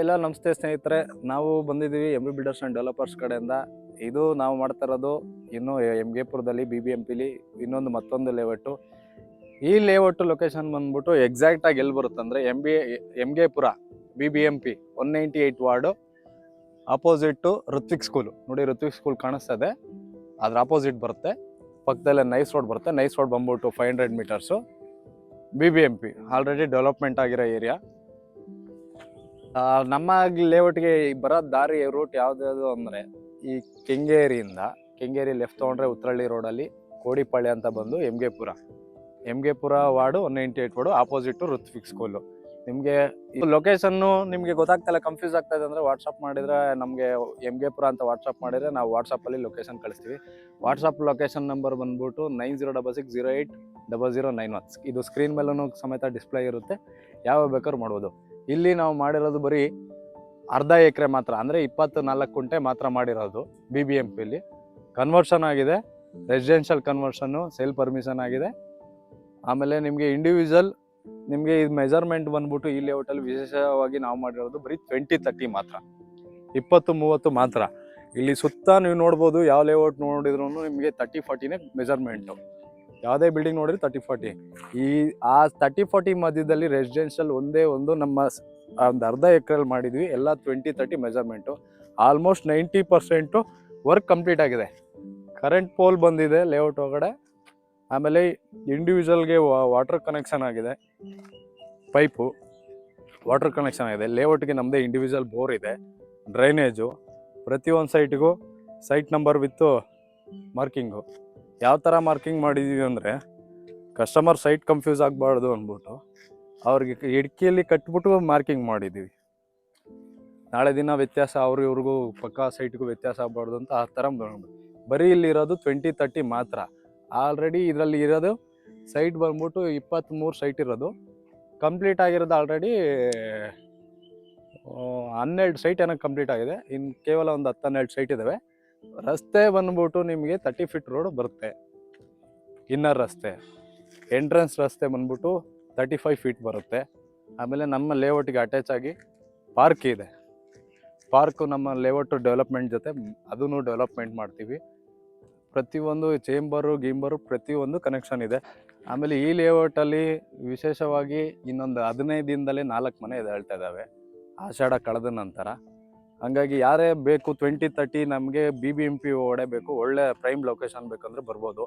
ಎಲ್ಲ ನಮಸ್ತೆ ಸ್ನೇಹಿತರೆ. ನಾವು ಬಂದಿದ್ದೀವಿ M B builders and developers ಕಡೆಯಿಂದ. ಇದು ನಾವು ಮಾಡ್ತಾ ಇರೋದು ಇನ್ನು ಎಂ ಗೆ ಪುರದಲ್ಲಿ BBMPಲಿ ಮತ್ತೊಂದು ಲೇಔಟು. ಈ ಲೇಔಟ್ ಲೊಕೇಶನ್ ಬಂದ್ಬಿಟ್ಟು ಎಕ್ಸಾಕ್ಟಾಗಿ ಎಲ್ಲಿ ಬರುತ್ತೆ ಅಂದರೆ ಎಂ ಗೆ ಪುರ BBMP 198 ward opposite Ritwik school. ನೋಡಿ, ಋತ್ವಿಕ್ ಸ್ಕೂಲ್ ಕಾಣಿಸ್ತಾ ಇದೆ, ಅದ್ರ ಆಪೋಸಿಟ್ ಬರುತ್ತೆ. ಪಕ್ಕದಲ್ಲೇ ನೈಸ್ ರೋಡ್ ಬರುತ್ತೆ. ನೈಸ್ ರೋಡ್ ಬಂದ್ಬಿಟ್ಟು 500 ಮೀಟರ್ಸು. BBMP ಆಲ್ರೆಡಿ ಡೆವಲಪ್ಮೆಂಟ್ ಆಗಿರೋ ಏರಿಯಾ. ನಮ್ಮ ಲೇಔಟ್ಗೆ ಬರೋ ದಾರಿ ರೂಟ್ ಯಾವ್ದು ಅಂದರೆ, ಈ ಕೆಂಗೇರಿ ಲೆಫ್ಟ್ ತೊಗೊಂಡ್ರೆ ಉತ್ರಳ್ಳಿ ರೋಡಲ್ಲಿ ಕೋಡಿಪಾಳ್ಯ ಅಂತ ಬಂದು ಎಂ ಗೆ ಪುರ ವಾರ್ಡು 198 ವಾರ್ಡು ಆಪೋಸಿಟು ಋತ್ವಿಕ್ ಸ್ಕೂಲು. ನಿಮಗೆ ಲೊಕೇಶನ್ನು ನಿಮಗೆ ಗೊತ್ತಾಗ್ತಾಯಿಲ್ಲ, ಕನ್ಫ್ಯೂಸ್ ಆಗ್ತಾ ಇದೆ ಅಂದರೆ ವಾಟ್ಸಪ್ ಮಾಡಿದರೆ ನಮಗೆ ಎಂ ಗೆ ಪುರ ಅಂತ ವಾಟ್ಸಪ್ ಮಾಡಿದರೆ ನಾವು ವಾಟ್ಸಪ್ಪಲ್ಲಿ ಲೊಕೇಶನ್ ಕಳಿಸ್ತೀವಿ. ವಾಟ್ಸಪ್ ಲೊಕೇಶನ್ ನಂಬರ್ ಬಂದ್ಬಿಟ್ಟು 9066080091. ಇದು ಸ್ಕ್ರೀನ್ ಮೇಲೂ ಸಮೇತ ಡಿಸ್ಪ್ಲೇ ಇರುತ್ತೆ, ಯಾವ ಬೇಕಾದ್ರೂ ಮಾಡ್ಬೋದು. ಇಲ್ಲಿ ನಾವು ಮಾಡಿರೋದು ಬರೀ ಅರ್ಧ ಎಕರೆ ಮಾತ್ರ, ಅಂದರೆ 24 ಗುಂಟೆ ಮಾತ್ರ ಮಾಡಿರೋದು. BBMPಲಿ ಕನ್ವರ್ಷನ್ ಆಗಿದೆ, ರೆಸಿಡೆನ್ಷಿಯಲ್ ಕನ್ವರ್ಷನ್ನು, ಸೇಲ್ ಪರ್ಮಿಷನ್ ಆಗಿದೆ. ಆಮೇಲೆ ನಿಮಗೆ ಇಂಡಿವಿಜುವಲ್ ನಿಮಗೆ ಇದು ಮೆಜರ್ಮೆಂಟ್ ಬಂದ್ಬಿಟ್ಟು ಈ ಲೇಔಟಲ್ಲಿ ವಿಶೇಷವಾಗಿ ನಾವು ಮಾಡಿರೋದು ಬರೀ 20-30 ಮಾತ್ರ, 20-30 ಮಾತ್ರ. ಇಲ್ಲಿ ಸುತ್ತ ನೀವು ನೋಡ್ಬೋದು, ಯಾವ ಲೇಔಟ್ ನೋಡಿದ್ರು ನಿಮಗೆ 30-40ನೇ ಮೆಜರ್ಮೆಂಟು. ಯಾವುದೇ ಬಿಲ್ಡಿಂಗ್ ನೋಡಿದ್ರೆ 30-40. ಆ 30-40 ಮಧ್ಯದಲ್ಲಿ ರೆಸಿಡೆನ್ಷಿಯಲ್ ಒಂದೇ ಒಂದು ನಮ್ಮ ಒಂದು ಅರ್ಧ ಎಕರೆಯಲ್ಲಿ ಮಾಡಿದ್ವಿ. ಎಲ್ಲ 20-30 ಮೆಜರ್ಮೆಂಟು. ಆಲ್ಮೋಸ್ಟ್ 90% ವರ್ಕ್ ಕಂಪ್ಲೀಟ್ ಆಗಿದೆ. ಕರೆಂಟ್ ಪೋಲ್ ಬಂದಿದೆ ಲೇಔಟ್ ಒಳಗಡೆ. ಆಮೇಲೆ ಇಂಡಿವಿಜುವಲ್ಗೆ ವಾಟರ್ ಕನೆಕ್ಷನ್ ಆಗಿದೆ, ಪೈಪು ವಾಟರ್ ಕನೆಕ್ಷನ್ ಆಗಿದೆ. ಲೇಔಟ್ಗೆ ನಮ್ಮದೇ ಇಂಡಿವಿಜುವಲ್ ಬೋರ್ ಇದೆ, ಡ್ರೈನೇಜು. ಪ್ರತಿಯೊಂದು ಸೈಟ್ಗೂ ಸೈಟ್ ನಂಬರ್ ವಿತ್ತು ಮಾರ್ಕಿಂಗು. ಯಾವ ಥರ ಮಾರ್ಕಿಂಗ್ ಮಾಡಿದ್ದೀವಿ ಅಂದರೆ, ಕಸ್ಟಮರ್ ಸೈಟ್ ಕನ್ಫ್ಯೂಸ್ ಆಗಬಾರ್ದು ಅಂದ್ಬಿಟ್ಟು ಅವ್ರಿಗೆ ಇಡ್ಕಿಯಲ್ಲಿ ಕಟ್ಬಿಟ್ಟು ಮಾರ್ಕಿಂಗ್ ಮಾಡಿದ್ದೀವಿ. ನಾಳೆ ದಿನ ವ್ಯತ್ಯಾಸ ಇವ್ರಿಗೂ ಪಕ್ಕ ಸೈಟ್ಗೂ ವ್ಯತ್ಯಾಸ ಆಗಬಾರ್ದು ಅಂತ ಆ ಥರ ಬರೀ ಇಲ್ಲಿರೋದು 20-30 ಮಾತ್ರ. ಆಲ್ರೆಡಿ ಇದರಲ್ಲಿ ಇರೋದು ಸೈಟ್ ಬಂದ್ಬಿಟ್ಟು 23 ಸೈಟ್ ಇರೋದು. ಕಂಪ್ಲೀಟ್ ಆಗಿರೋದು ಆಲ್ರೆಡಿ 12 ಸೈಟ್ ಏನೋ ಕಂಪ್ಲೀಟ್ ಆಗಿದೆ. ಇನ್ನು ಕೇವಲ ಒಂದು 10-12 ಸೈಟ್ ಇದ್ದಾವೆ. ರಸ್ತೆ ಬಂದ್ಬಿಟ್ಟು ನಿಮಗೆ 30 ಫೀಟ್ ರೋಡ್ ಬರುತ್ತೆ. ಇನ್ನರ್ ರಸ್ತೆ, ಎಂಟ್ರೆನ್ಸ್ ರಸ್ತೆ ಬಂದ್ಬಿಟ್ಟು 35 ಫೀಟ್ ಬರುತ್ತೆ. ಆಮೇಲೆ ನಮ್ಮ ಲೇಔಟ್ಗೆ ಅಟ್ಯಾಚ್ ಆಗಿ ಪಾರ್ಕ್ ಇದೆ. ಪಾರ್ಕು ನಮ್ಮ ಲೇಔಟ್ ಡೆವಲಪ್ಮೆಂಟ್ ಜೊತೆ ಅದನ್ನು ಡೆವಲಪ್ಮೆಂಟ್ ಮಾಡ್ತೀವಿ. ಪ್ರತಿಯೊಂದು ಗೀಂಬರು ಪ್ರತಿಯೊಂದು ಕನೆಕ್ಷನ್ ಇದೆ. ಆಮೇಲೆ ಈ ಲೇಔಟಲ್ಲಿ ವಿಶೇಷವಾಗಿ ಇನ್ನೊಂದು 15 ದಿನದಲ್ಲೇ 4 ಮನೆ ಹೇಳ್ತಾ ಇದ್ದಾವೆ, ಆಷಾಢ ಕಳೆದ ನಂತರ. ಹಂಗಾಗಿ ಯಾರೇ ಬೇಕು 20-30 ನಮಗೆ BBMP ಒಳಗಡೆ ಬೇಕು, ಒಳ್ಳೆ ಪ್ರೈಮ್ ಲೊಕೇಶನ್ ಬೇಕಂದ್ರೆ ಬರ್ಬೋದು.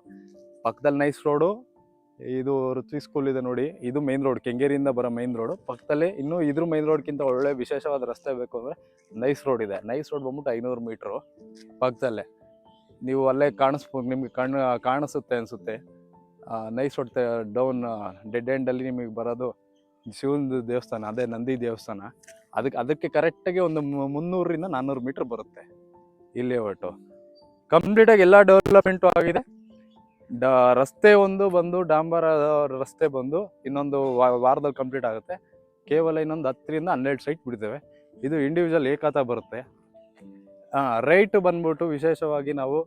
ಪಕ್ಕದಲ್ಲಿ ನೈಸ್ ರೋಡು, ಇದು ಋತ್ವಿಕ್ ಸ್ಕೂಲ್ ಇದೆ ನೋಡಿ, ಇದು ಮೈನ್ ರೋಡ್, ಕೆಂಗೇರಿಯಿಂದ ಬರೋ ಮೈನ್ ರೋಡು. ಪಕ್ಕದಲ್ಲೇ ಇನ್ನೂ ಇದ್ರ ಮೈನ್ ರೋಡ್ಗಿಂತ ಒಳ್ಳೆ ವಿಶೇಷವಾದ ರಸ್ತೆ ಬೇಕು ಅಂದರೆ ನೈಸ್ ರೋಡ್ ಇದೆ. ನೈಸ್ ರೋಡ್ ಬಂದ್ಬಿಟ್ಟು 500 ಮೀಟ್ರು ಪಕ್ಕದಲ್ಲೇ. ನೀವು ಅಲ್ಲೇ ನಿಮಗೆ ಕಾಣಿಸುತ್ತೆ ಅನಿಸುತ್ತೆ. ನೈಸ್ ರೋಡ್ ಡೌನ್ ಡೆಡ್ ಎಂಡಲ್ಲಿ ನಿಮಗೆ ಬರೋದು ಶಿವನ ದೇವಸ್ಥಾನ, ಅದೇ ನಂದಿ ದೇವಸ್ಥಾನ. ಅದಕ್ಕೆ ಕರೆಕ್ಟಾಗಿ ಒಂದು 300-400 ಮೀಟ್ರ್ ಬರುತ್ತೆ ಇಲ್ಲಿ. ಒಟ್ಟು ಕಂಪ್ಲೀಟಾಗಿ ಎಲ್ಲ ಡೆವಲಪ್ಮೆಂಟು ಆಗಿದೆ. ರಸ್ತೆ ಬಂದು ಡಾಂಬರ ರಸ್ತೆ ಬಂದು ಇನ್ನೊಂದು ವಾರದಲ್ಲಿ ಕಂಪ್ಲೀಟ್ ಆಗುತ್ತೆ. ಕೇವಲ ಇನ್ನೊಂದು 10-12 ಸೈಟ್ ಬಿಡ್ತೇವೆ. ಇದು ಇಂಡಿವಿಜುವಲ್ ಏಕಾತ ಬರುತ್ತೆ. ರೈಟ್ ಬಂದ್ಬಿಟ್ಟು ವಿಶೇಷವಾಗಿ ನಾವು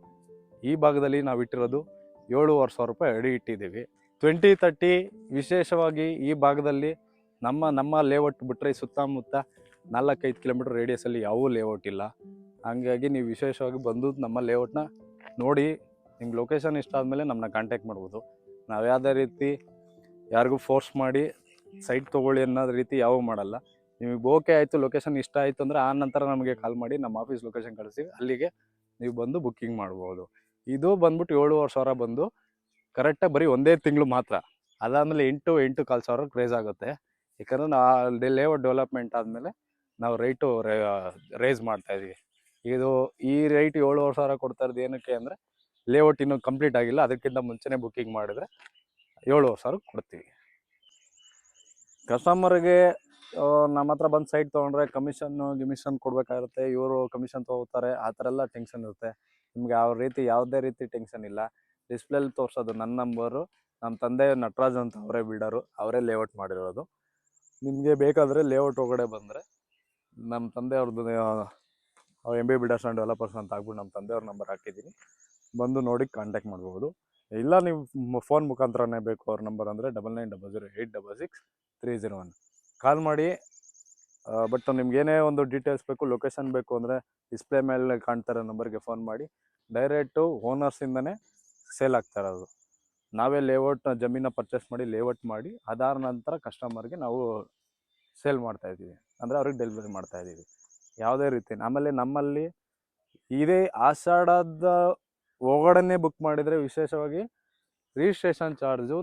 ಈ ಭಾಗದಲ್ಲಿ ನಾವು ಇಟ್ಟಿರೋದು 7,500 ರೂಪಾಯಿ ಅಡಿ ಇಟ್ಟಿದ್ದೀವಿ. 20-30 ವಿಶೇಷವಾಗಿ ಈ ಭಾಗದಲ್ಲಿ ನಮ್ಮ ಲೇಔಟ್ ಬಿಟ್ಟರೆ ಸುತ್ತಮುತ್ತ 4-5 ಕಿಲೋಮೀಟರ್ ರೇಡಿಯಸಲ್ಲಿ ಯಾವ ಲೇಔಟ್ ಇಲ್ಲ. ಹಾಗಾಗಿ ನೀವು ವಿಶೇಷವಾಗಿ ಬಂದು ನಮ್ಮ ಲೇಔಟ್ನ ನೋಡಿ, ನಿಮ್ಗೆ ಲೊಕೇಶನ್ ಇಷ್ಟ ಆದಮೇಲೆ ನಮ್ಮನ್ನ ಕಾಂಟ್ಯಾಕ್ಟ್ ಮಾಡ್ಬೋದು. ನಾವು ಯಾವುದೇ ರೀತಿ ಯಾರಿಗೂ ಫೋರ್ಸ್ ಮಾಡಿ ಸೈಟ್ ತೊಗೊಳ್ಳಿ ಅನ್ನೋದು ರೀತಿ ಯಾವ ಮಾಡಲ್ಲ. ನಿಮಗೆ ಓಕೆ ಆಯಿತು, ಲೊಕೇಶನ್ ಇಷ್ಟ ಆಯಿತು ಅಂದರೆ ಆ ನಂತರ ನಮಗೆ ಕಾಲ್ ಮಾಡಿ ನಮ್ಮ ಆಫೀಸ್ ಲೊಕೇಶನ್ ಕಳಿಸ್ತೀವಿ, ಅಲ್ಲಿಗೆ ನೀವು ಬಂದು ಬುಕ್ಕಿಂಗ್ ಮಾಡ್ಬೋದು. ಇದು ಬಂದ್ಬಿಟ್ಟು 7,500 ಬಂದು ಕರೆಕ್ಟಾಗಿ ಬರೀ ಒಂದೇ ತಿಂಗಳು ಮಾತ್ರ. ಅದಾದಮೇಲೆ 8,000 ಕ್ರೇಜ್ ಆಗುತ್ತೆ. ಯಾಕಂದರೆ ಲೇಔಟ್ ಡೆವಲಪ್ಮೆಂಟ್ ಆದಮೇಲೆ ನಾವು ರೈಟು ರೇಸ್ ಮಾಡ್ತಾಯಿದ್ದೀವಿ. ಈ ರೈಟ್ 7,500 ಕೊಡ್ತಾ ಇರೋದು ಏನಕ್ಕೆ ಅಂದರೆ, ಲೇಔಟ್ ಇನ್ನೂ ಕಂಪ್ಲೀಟ್ ಆಗಿಲ್ಲ, ಅದಕ್ಕಿಂತ ಮುಂಚೆನೇ ಬುಕ್ಕಿಂಗ್ ಮಾಡಿದರೆ 7,500 ಕೊಡ್ತೀವಿ. ಕಸ್ಟಮರ್ಗೆ ನಮ್ಮ ಹತ್ರ ಬಂದು ಸೈಟ್ ತೊಗೊಂಡ್ರೆ ಗಿಮಿಷನ್ ಕೊಡಬೇಕಾಗುತ್ತೆ, ಇವರು ಕಮಿಷನ್ ತೊಗೋತಾರೆ, ಆ ಥರ ಎಲ್ಲ ಟೆನ್ಷನ್ ಇರುತ್ತೆ. ನಿಮ್ಗೆ ಯಾವುದೇ ರೀತಿ ಟೆನ್ಷನ್ ಇಲ್ಲ. ಡಿಸ್ಪ್ಲೇಲಿ ತೋರಿಸೋದು ನನ್ನ ನಂಬರು. ನಮ್ಮ ತಂದೆ ನಟರಾಜ್ ಅಂತ, ಅವರೇ ಬಿಲ್ಡರು, ಅವರೇ ಲೇಔಟ್ ಮಾಡಿರೋದು. ನಿಮಗೆ ಬೇಕಾದರೆ ಲೇಔಟ್ ಒಳಗಡೆ ಬಂದರೆ ನಮ್ಮ ತಂದೆಯವ್ರದ್ದು MB ಬಿಲ್ಡರ್ಸ್ ಆ್ಯಂಡ್ ಡೆವಲಪರ್ಸ್ ಅಂತ ಆಗ್ಬಿಟ್ಟು ನಮ್ಮ ತಂದೆಯವ್ರ ನಂಬರ್ ಹಾಕಿದ್ದೀನಿ, ಬಂದು ನೋಡಿ ಕಾಂಟ್ಯಾಕ್ಟ್ ಮಾಡ್ಬೋದು. ಇಲ್ಲ ನೀವು ಫೋನ್ ಮುಖಾಂತರನೇ ಬೇಕು ಅವ್ರ ನಂಬರ್ ಅಂದರೆ 9900866301 ಕಾಲ್ ಮಾಡಿ ಬಟ್ ನಿಮ್ಗೆ ಏನೇ ಒಂದು ಡೀಟೇಲ್ಸ್ ಬೇಕು, ಲೊಕೇಶನ್ ಬೇಕು ಅಂದರೆ ಡಿಸ್ಪ್ಲೇ ಮೇಲೆ ಕಾಣ್ತಾರೆ ನಂಬರ್ಗೆ ಫೋನ್ ಮಾಡಿ. ಡೈರೆಕ್ಟು ಓನರ್ಸಿಂದನೇ ಸೇಲ್ ಆಗ್ತಾ ಇರೋದು. ನಾವೇ ಲೇಔಟ್ ಜಮೀನ ಪರ್ಚೇಸ್ ಮಾಡಿ ಲೇಔಟ್ ಮಾಡಿ ಅದಾದ ನಂತರ ಕಸ್ಟಮರ್ಗೆ ನಾವು ಸೇಲ್ ಮಾಡ್ತಾಯಿದ್ದೀವಿ, ಅಂದರೆ ಅವ್ರಿಗೆ ಡೆಲಿವರಿ ಮಾಡ್ತಾಯಿದ್ದೀವಿ ಯಾವುದೇ ರೀತಿ. ಆಮೇಲೆ ನಮ್ಮಲ್ಲಿ ಇದೇ ಆಷಾಢದ ಒಳಗಡೆ ಬುಕ್ ಮಾಡಿದರೆ ವಿಶೇಷವಾಗಿ ರಿಜಿಸ್ಟ್ರೇಷನ್ ಚಾರ್ಜು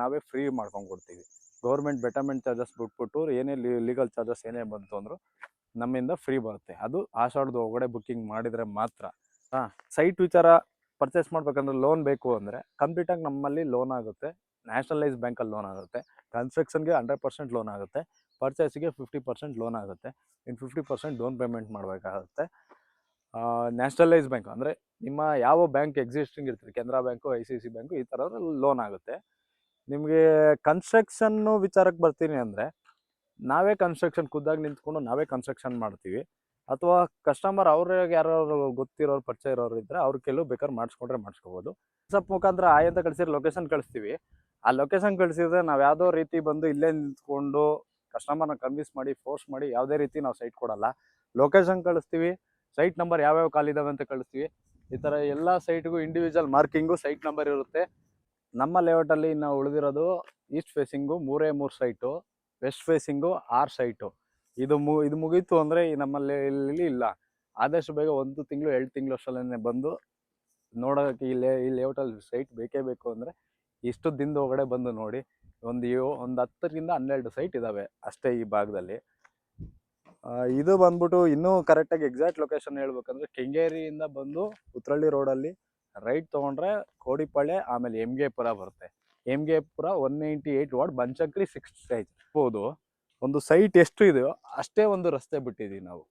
ನಾವೇ ಫ್ರೀ ಮಾಡ್ಕೊಂಡು ಕೊಡ್ತೀವಿ. ಗೌರ್ಮೆಂಟ್ ಬೆಟರ್ಮೆಂಟ್ ಚಾರ್ಜಸ್ ಬಿಟ್ಬಿಟ್ಟು ಏನೇ ಲೀಗಲ್ ಚಾರ್ಜಸ್ ಏನೇ ಬಂತು ಅಂದರೂ ನಮ್ಮಿಂದ ಫ್ರೀ ಬರುತ್ತೆ. ಅದು ಆಷಾಢದ ಒಳಗಡೆ ಬುಕ್ಕಿಂಗ್ ಮಾಡಿದರೆ ಮಾತ್ರ. ಸೈಟ್ ವಿಚಾರ ಪರ್ಚೇಸ್ ಮಾಡ್ಬೇಕಂದ್ರೆ ಲೋನ್ ಬೇಕು ಅಂದರೆ ಕಂಪ್ಲೀಟಾಗಿ ನಮ್ಮಲ್ಲಿ ಲೋನ್ ಆಗುತ್ತೆ. ನ್ಯಾಷನಲೈಸ್ ಬ್ಯಾಂಕಲ್ಲಿ ಲೋನ್ ಆಗುತ್ತೆ. ಕನ್ಸ್ಟ್ರಕ್ಷನ್ಗೆ 100% ಲೋನ್ ಆಗುತ್ತೆ. ಪರ್ಚೇಸಿಗೆ 50% ಲೋನ್ ಆಗುತ್ತೆ. ಇನ್ನು 50% ಡೌನ್ ಪೇಮೆಂಟ್ ಮಾಡಬೇಕಾಗುತ್ತೆ. ನ್ಯಾಷನಲೈಸ್ ಬ್ಯಾಂಕ್ ಅಂದರೆ ನಿಮ್ಮ ಯಾವ ಬ್ಯಾಂಕ್ ಎಕ್ಸಿಸ್ಟಿಂಗ್ ಇರ್ತೀರಿ, ಕೆನರಾ ಬ್ಯಾಂಕು, ICICI ಬ್ಯಾಂಕು, ಈ ಥರದ ಲೋನ್ ಆಗುತ್ತೆ. ನಿಮಗೆ ಕನ್ಸ್ಟ್ರಕ್ಷನ್ನು ವಿಚಾರಕ್ಕೆ ಬರ್ತೀನಿ ಅಂದರೆ ನಾವೇ ಕನ್ಸ್ಟ್ರಕ್ಷನ್ ಖುದ್ದಾಗಿ ನಿಂತ್ಕೊಂಡು ನಾವೇ ಕನ್ಸ್ಟ್ರಕ್ಷನ್ ಮಾಡ್ತೀವಿ. ಅಥವಾ ಕಸ್ಟಮರ್ ಅವ್ರಿಗೆ ಯಾರು ಗೊತ್ತಿರೋರು ಪರಿಚಯ ಇರೋರು ಇದ್ದರೆ ಅವ್ರ ಕೆಲವು ಬೇಕಾದ್ರೆ ಮಾಡಿಸ್ಕೊಂಡ್ರೆ ಮಾಡಿಸ್ಕೋಬೋದು. ವಾಟ್ಸಪ್ ಮುಖಾಂತರ ಅಂತ ಕಳಿಸಿದ್ರೆ ಲೊಕೇಶನ್ ಕಳಿಸ್ತೀವಿ. ಆ ಲೊಕೇಶನ್ ಕಳಿಸಿದ್ರೆ ನಾವು ಯಾವುದೋ ರೀತಿ ಬಂದು ಇಲ್ಲೇ ನಿಂತ್ಕೊಂಡು ಕಸ್ಟಮರ್ನ ಕನ್ವಿನ್ಸ್ ಮಾಡಿ ಫೋರ್ಸ್ ಮಾಡಿ ಯಾವುದೇ ರೀತಿ ನಾವು ಸೈಟ್ ಕೊಡಲ್ಲ. ಲೊಕೇಶನ್ ಕಳಿಸ್ತೀವಿ, ಸೈಟ್ ನಂಬರ್ ಯಾವ್ಯಾವ ಕಾಲಿದಾವೆ ಅಂತ ಕಳಿಸ್ತೀವಿ. ಈ ಥರ ಎಲ್ಲ ಸೈಟ್ಗೂ ಇಂಡಿವಿಜುವಲ್ ಮಾರ್ಕಿಂಗು ಸೈಟ್ ನಂಬರ್ ಇರುತ್ತೆ. ನಮ್ಮ ಲೇಔಟಲ್ಲಿ ನಾವು ಉಳಿದಿರೋದು east facing 3 site, west facing 6 site. ಇದು ಮುಗೀತು ಅಂದರೆ ನಮ್ಮಲ್ಲಿ ಇಲ್ಲಿ ಇಲ್ಲ. ಆದಷ್ಟು ಬೇಗ 1 ತಿಂಗಳು 2 ತಿಂಗಳು ಅಷ್ಟರಲ್ಲೇ ಬಂದು ನೋಡೋಕ್ಕೆ ಈ ಲೇಔಟಲ್ಲಿ ಸೈಟ್ ಬೇಕೇ ಬೇಕು ಅಂದರೆ ಇಷ್ಟು ದಿನದ ಒಳಗಡೆ ಬಂದು ನೋಡಿ. ಒಂದು 10ರಿಂದ 12 ಸೈಟ್ ಇದ್ದಾವೆ ಅಷ್ಟೇ ಈ ಭಾಗದಲ್ಲಿ. ಇದು ಬಂದ್ಬಿಟ್ಟು ಇನ್ನೂ ಕರೆಕ್ಟಾಗಿ ಎಕ್ಸಾಕ್ಟ್ ಲೊಕೇಶನ್ ಹೇಳ್ಬೇಕಂದ್ರೆ ಕೆಂಗೇರಿಯಿಂದ ಬಂದು ಉತ್ರಳ್ಳಿ ರೋಡಲ್ಲಿ ರೈಟ್ ತೊಗೊಂಡ್ರೆ ಕೋಡಿಪಾಳ್ಯ, ಆಮೇಲೆ MG ಪುರ ಬರುತ್ತೆ. MG ಪುರ 198 ವಾರ್ಡ್ ಬಂಚಕ್ರಿ 6th ಸ್ಟೇಜ್ ಹೋದು. ಒಂದು ಸೈಟ್ ಎಷ್ಟು ಇದೆಯೋ ಅಷ್ಟೇ ಒಂದು ರಸ್ತೆ ಬಿಟ್ಟಿದ್ದೀವಿ ನಾವು.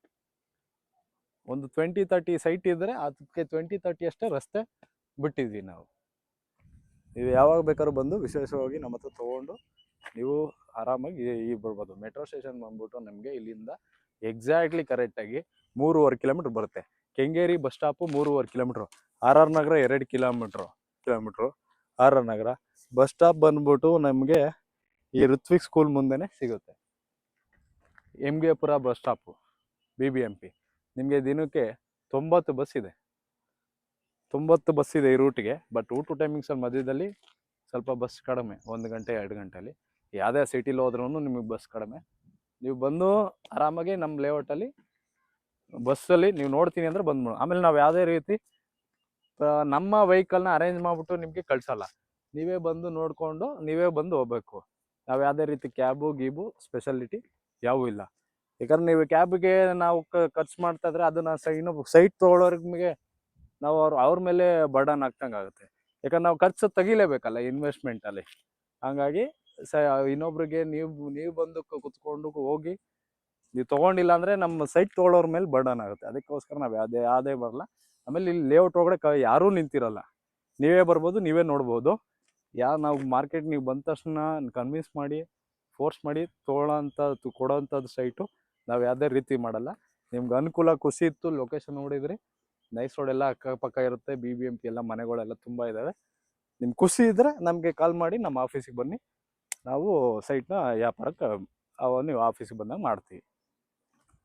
ಒಂದು 20-30 ಸೈಟ್ ಇದ್ದರೆ ಅದಕ್ಕೆ 20-30 ಅಷ್ಟೇ ರಸ್ತೆ ಬಿಟ್ಟಿದ್ವಿ ನಾವು. ನೀವು ಯಾವಾಗ ಬೇಕಾದ್ರೂ ಬಂದು ವಿಶೇಷವಾಗಿ ನಮ್ಮ ಹತ್ರ ತೊಗೊಂಡು ನೀವು ಆರಾಮಾಗಿ ಬರ್ಬೋದು. ಮೆಟ್ರೋ ಸ್ಟೇಷನ್ ಬಂದ್ಬಿಟ್ಟು ನಮಗೆ ಇಲ್ಲಿಂದ ಎಕ್ಸಾಕ್ಟ್ಲಿ ಕರೆಕ್ಟಾಗಿ 3.5 ಕಿಲೋಮೀಟ್ರ್ ಬರುತ್ತೆ. Kengeri bus stop 3.5 kilometre, RR ನಗರ 2 ಕಿಲೋಮೀಟ್ರು. RR ನಗರ ಬಸ್ ಸ್ಟಾಪ್ ಬಂದ್ಬಿಟ್ಟು ನಮಗೆ ಈ ಋತ್ವಿಕ್ ಸ್ಕೂಲ್ ಮುಂದೆನೇ ಸಿಗುತ್ತೆ. MG ಪುರ ಬಸ್ ಸ್ಟಾಪು BBMP. ನಿಮಗೆ ದಿನಕ್ಕೆ 90 ಬಸ್ ಇದೆ. 90 ಬಸ್ ಇದೆ ಈ ರೂಟ್ಗೆ. ಬಟ್ ಊಟ ಟೈಮಿಂಗ್ಸಲ್ಲಿ ಮಧ್ಯದಲ್ಲಿ ಸ್ವಲ್ಪ ಬಸ್ ಕಡಿಮೆ, 1 ಗಂಟೆ 2 ಗಂಟೆಯಲ್ಲಿ. ಯಾವುದೇ ಸಿಟಿಲಿ ಹೋದ್ರೂ ನಿಮಗೆ ಬಸ್ ಕಡಿಮೆ. ನೀವು ಬಂದು ಆರಾಮಾಗಿ ನಮ್ಮ ಲೇಔಟಲ್ಲಿ ಬಸ್ಸಲ್ಲಿ ನೀವು ನೋಡ್ತೀನಿ ಅಂದರೆ ಬಂದು. ಆಮೇಲೆ ನಾವು ಯಾವುದೇ ರೀತಿ ನಮ್ಮ ವೆಹಿಕಲ್ನ ಅರೇಂಜ್ ಮಾಡಿಬಿಟ್ಟು ನಿಮಗೆ ಕಳಿಸಲ್ಲ. ನೀವೇ ಬಂದು ನೋಡಿಕೊಂಡು ನೀವೇ ಬಂದು ಹೋಗ್ಬೇಕು. ನಾವು ಯಾವುದೇ ರೀತಿ ಕ್ಯಾಬು ಗೀಬು ಸ್ಪೆಷಾಲಿಟಿ ಯಾವೂ ಇಲ್ಲ. ಯಾಕಂದ್ರೆ ನೀವು ಕ್ಯಾಬ್ಗೆ ನಾವು ಖರ್ಚು ಮಾಡ್ತಾಯಿದ್ರೆ ಅದನ್ನು ಇನ್ನೊಬ್ಬ ಸೈಟ್ ತೊಗೊಳೋರಿಗೆ ನಾವು ಅವ್ರ ಮೇಲೆ ಬರ್ಡನ್ ಆಗ್ತಂಗೆ ಆಗುತ್ತೆ. ಯಾಕಂದ್ರೆ ನಾವು ಖರ್ಚು ತೆಗಿಲೇಬೇಕಲ್ಲ ಇನ್ವೆಸ್ಟ್ಮೆಂಟಲ್ಲಿ. ಹಾಗಾಗಿ ಇನ್ನೊಬ್ರಿಗೆ ನೀವು ಬಂದು ಕುತ್ಕೊಂಡು ಹೋಗಿ ನೀವು ತೊಗೊಂಡಿಲ್ಲ ಅಂದರೆ ನಮ್ಮ ಸೈಟ್ ತೊಗೊಳೋರ ಮೇಲೆ ಬರ್ಡನ್ ಆಗುತ್ತೆ. ಅದಕ್ಕೋಸ್ಕರ ನಾವು ಯಾವುದೇ ಬರಲ್ಲ. ಆಮೇಲೆ ಇಲ್ಲಿ ಲೇಔಟ್ ಒಳಗಡೆ ಯಾರೂ ನಿಂತಿರಲ್ಲ. ನೀವೇ ಬರ್ಬೋದು, ನೀವೇ ನೋಡ್ಬೋದು. ನಾವು ಮಾರ್ಕೆಟ್ ನೀವು ಬಂದ ತಕ್ಷಣ ಕನ್ವಿನ್ಸ್ ಮಾಡಿ ಫೋರ್ಸ್ ಮಾಡಿ ಕೊಡೋಂಥದ್ದು ಸೈಟು ನಾವು ಯಾವುದೇ ರೀತಿ ಮಾಡಲ್ಲ. ನಿಮ್ಗೆ ಅನುಕೂಲ ಖುಷಿ ಇತ್ತು, ಲೊಕೇಶನ್ ನೋಡಿದ್ರಿ, ನೈಸ್ ರೋಡ್ ಎಲ್ಲ ಅಕ್ಕಪಕ್ಕ ಇರುತ್ತೆ. BBMP ಎಲ್ಲ ಮನೆಗಳೆಲ್ಲ ತುಂಬ ಇದ್ದಾವೆ. ನಿಮ್ಗೆ ಖುಷಿ ಇದ್ದರೆ ನಮಗೆ ಕಾಲ್ ಮಾಡಿ ನಮ್ಮ ಆಫೀಸಿಗೆ ಬನ್ನಿ. ನಾವು ಸೈಟ್ನ ವ್ಯಾಪಾರಕ್ಕೆ ನೀವು ಆಫೀಸಿಗೆ ಬಂದಾಗ ಮಾಡ್ತೀವಿ.